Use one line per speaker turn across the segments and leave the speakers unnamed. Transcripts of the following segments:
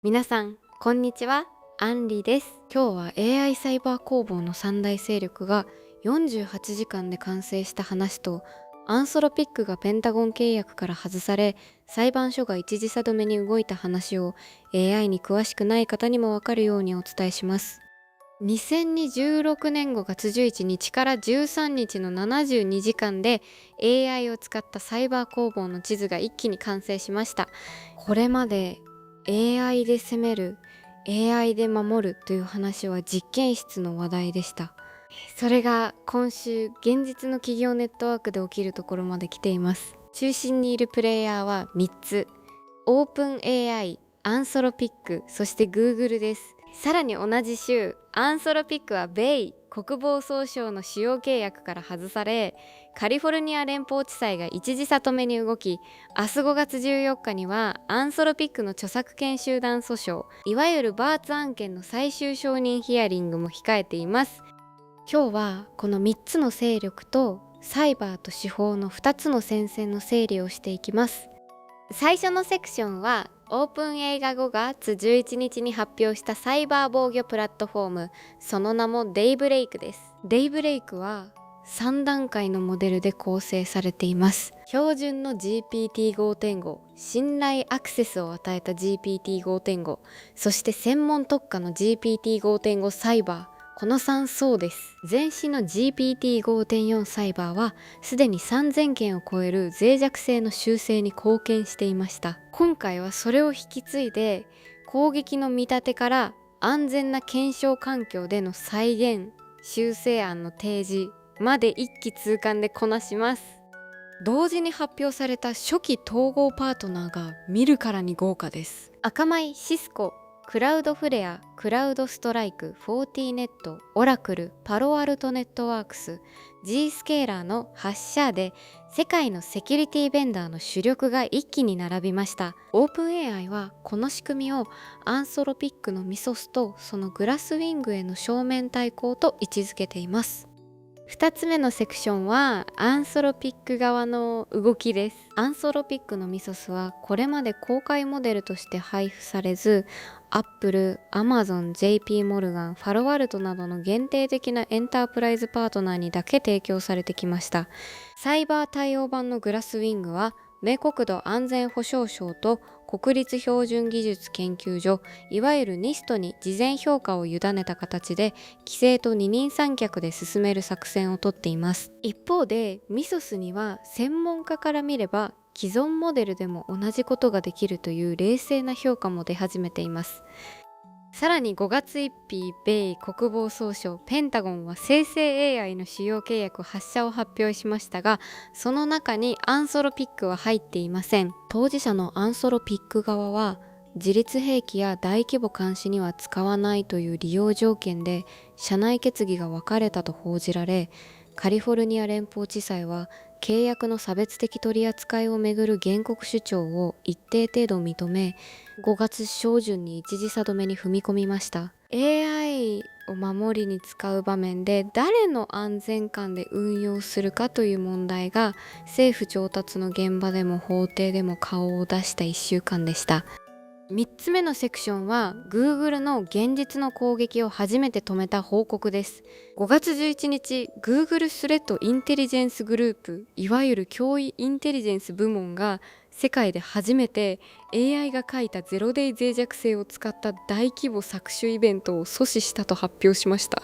皆さんこんにちは、アンリです。今日は AI サイバー攻防の三大勢力が48時間で完成した話と、アンソロピックがペンタゴン契約から外され裁判所が一時差止めに動いた話を AI に詳しくない方にもわかるようにお伝えします。2026年5月11日から13日の72時間で AI を使ったサイバー攻防の地図が一気に完成しました。これまで AI で攻める、AI で守るという話は実験室の話題でした。それが今週現実の企業ネットワークで起きるところまで来ています。中心にいるプレイヤーは3つ。オープン AI、アンソロピック、そして Google です。さらに同じ週、アンソロピックは米国防総省の主要契約から外され、カリフォルニア連邦地裁が一時差止めに動き、明日5月14日にはアンソロピックの著作権集団訴訟、いわゆるバーツ案件の最終承認ヒアリングも控えています。今日はこの3つの勢力とサイバーと司法の2つの戦線の整理をしていきます。最初のセクションはオープン映画5月11日に発表したサイバー防御プラットフォーム、その名もデイブレイクです。デイブレイクは3段階のモデルで構成されています。標準の GPT5.5、信頼アクセスを与えた GPT5.5、そして専門特化の GPT5.5 サイバー、この3層です。前身の GPT5.4 サイバーはすでに3000件を超える脆弱性の修正に貢献していました。今回はそれを引き継いで、攻撃の見立てから安全な検証環境での再現、修正案の提示まで一気通貫でこなします。同時に発表された初期統合パートナーが見るからに豪華です。アカマイ、シスコ、クラウドフレア、クラウドストライク、フォーティネット、オラクル、パロアルトネットワークス、G スケーラーの8社で世界のセキュリティベンダーの主力が一気に並びました。オープン AI はこの仕組みをアンソロピックのミソスとそのグラスウィングへの正面対抗と位置づけています。2つ目のセクションはアンソロピック側の動きです。アンソロピックのミソスはこれまで公開モデルとして配布されず、アップル、アマゾン、JP モルガン、ファロアルトなどの限定的なエンタープライズパートナーにだけ提供されてきました。サイバー対応版のグラスウィングは米国土安全保障省と国立標準技術研究所、いわゆる NIST に事前評価を委ねた形で規制と二人三脚で進める作戦をとっています。一方でミソスには専門家から見れば既存モデルでも同じことができるという冷静な評価も出始めています。さらに5月1日、米国防総省ペンタゴンは生成 AI の主要契約発射を発表しましたが、その中にアンソロピックは入っていません。当事者のアンソロピック側は自律兵器や大規模監視には使わないという利用条件で社内決議が分かれたと報じられ、カリフォルニア連邦地裁は契約の差別的取り扱いをめぐる原告主張を一定程度認め、5月上旬に一時差止めに踏み込みました。 AI を守りに使う場面で誰の安全感で運用するかという問題が政府調達の現場でも法廷でも顔を出した1週間でした。3つ目のセクションは Google の現実の攻撃を初めて止めた報告です。5月11日、Google スレッドインテリジェンスグループ、いわゆる脅威インテリジェンス部門が世界で初めて AI が書いたゼロデイ脆弱性を使った大規模搾取イベントを阻止したと発表しました。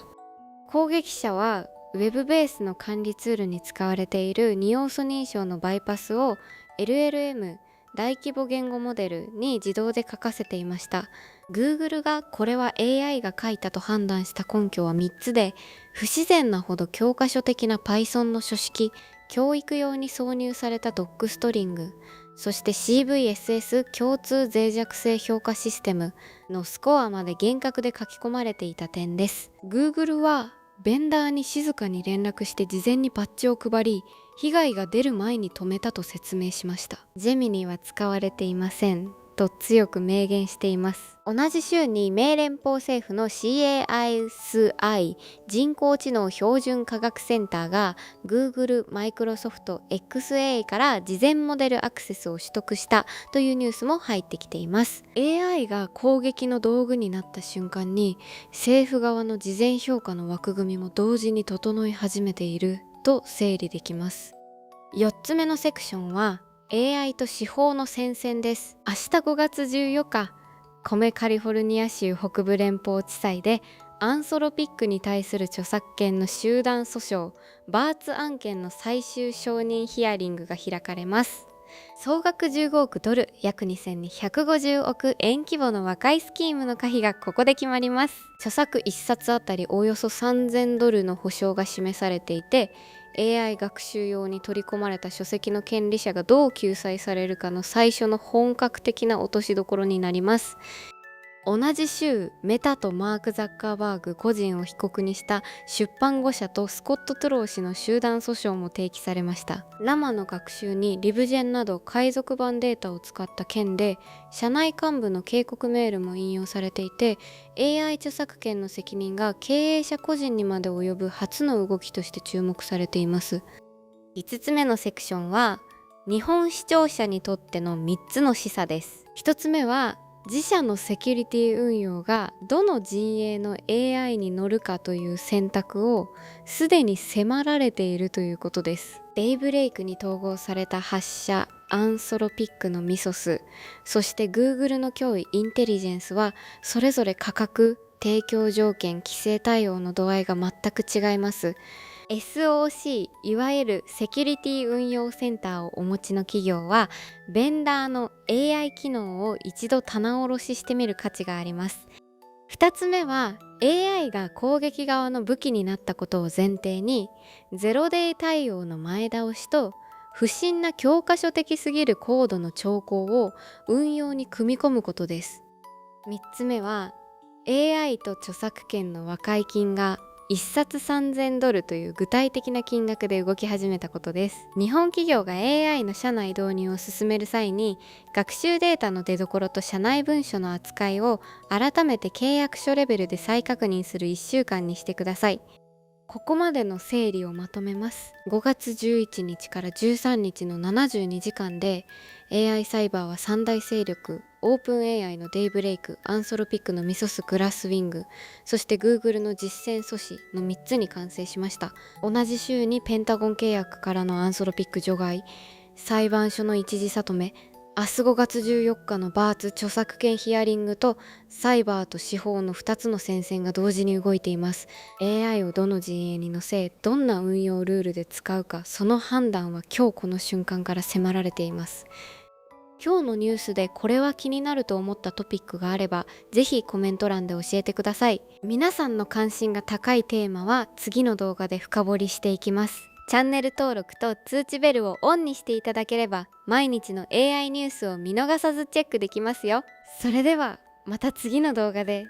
攻撃者はウェブベースの管理ツールに使われている2要素認証のバイパスを LLM大規模言語モデルに自動で書かせていました。 Google がこれは AI が書いたと判断した根拠は3つで、不自然なほど教科書的な Python の書式、教育用に挿入されたドックストリング、そして CVSS 共通脆弱性評価システムのスコアまで厳格で書き込まれていた点です。 Google はベンダーに静かに連絡して事前にパッチを配り、被害が出る前に止めたと説明しました。ジェミニは使われていません。と強く明言しています。同じ週に米連邦政府の CAISI 人工知能標準科学センターが Google、マイクロソフト、XA から事前モデルアクセスを取得したというニュースも入ってきています。 AI が攻撃の道具になった瞬間に政府側の事前評価の枠組みも同時に整い始めていると整理できます。4つ目のセクションは AI と司法の戦線です。明日5月14日、米カリフォルニア州北部連邦地裁でアンソロピックに対する著作権の集団訴訟バーツ案件の最終承認ヒアリングが開かれます。総額15億ドル、約2250億円規模の和解スキームの可否がここで決まります。著作1冊あたりおよそ3000ドルの保証が示されていて、 AI 学習用に取り込まれた書籍の権利者がどう救済されるかの最初の本格的な落としどころになります。同じ週、メタとマーク・ザッカーバーグ個人を被告にした出版5社とスコット・トゥロー氏の集団訴訟も提起されました。ラマの学習にリブジェンなど海賊版データを使った件で、社内幹部の警告メールも引用されていて、 AI 著作権の責任が経営者個人にまで及ぶ初の動きとして注目されています。5つ目のセクションは日本視聴者にとっての3つの示唆です。1つ目は自社のセキュリティ運用がどの陣営の AI に乗るかという選択をすでに迫られているということです。デイブレイクに統合された発射アンソロピックのミソス、そして Google の脅威インテリジェンスはそれぞれ価格、提供条件、規制対応の度合いが全く違います。SOC、いわゆるセキュリティ運用センターをお持ちの企業はベンダーの AI 機能を一度棚卸ししてみる価値があります。2つ目は AI が攻撃側の武器になったことを前提にゼロデイ対応の前倒しと不審な教科書的すぎるコードの兆候を運用に組み込むことです。3つ目は AI と著作権の和解金が1冊3000ドルという具体的な金額で動き始めたことです。日本企業が AI の社内導入を進める際に学習データの出所と社内文書の扱いを改めて契約書レベルで再確認する1週間にしてください。ここまでの整理をまとめます。5月11日から13日の72時間で AI サイバーは三大勢力、オープン AI のデイブレイク、アンソロピックのミソスグラスウィング、そして Google の実践阻止の3つに完成しました。同じ週にペンタゴン契約からのアンソロピック除外、裁判所の一時査め、明日5月14日のバーツ著作権ヒアリングとサイバーと司法の2つの戦線が同時に動いています。 AI をどの陣営に乗せどんな運用ルールで使うか、その判断は今日この瞬間から迫られています。今日のニュースでこれは気になると思ったトピックがあればぜひコメント欄で教えてください。皆さんの関心が高いテーマは次の動画で深掘りしていきます。チャンネル登録と通知ベルをオンにしていただければ毎日の AI ニュースを見逃さずチェックできますよ。それではまた次の動画で。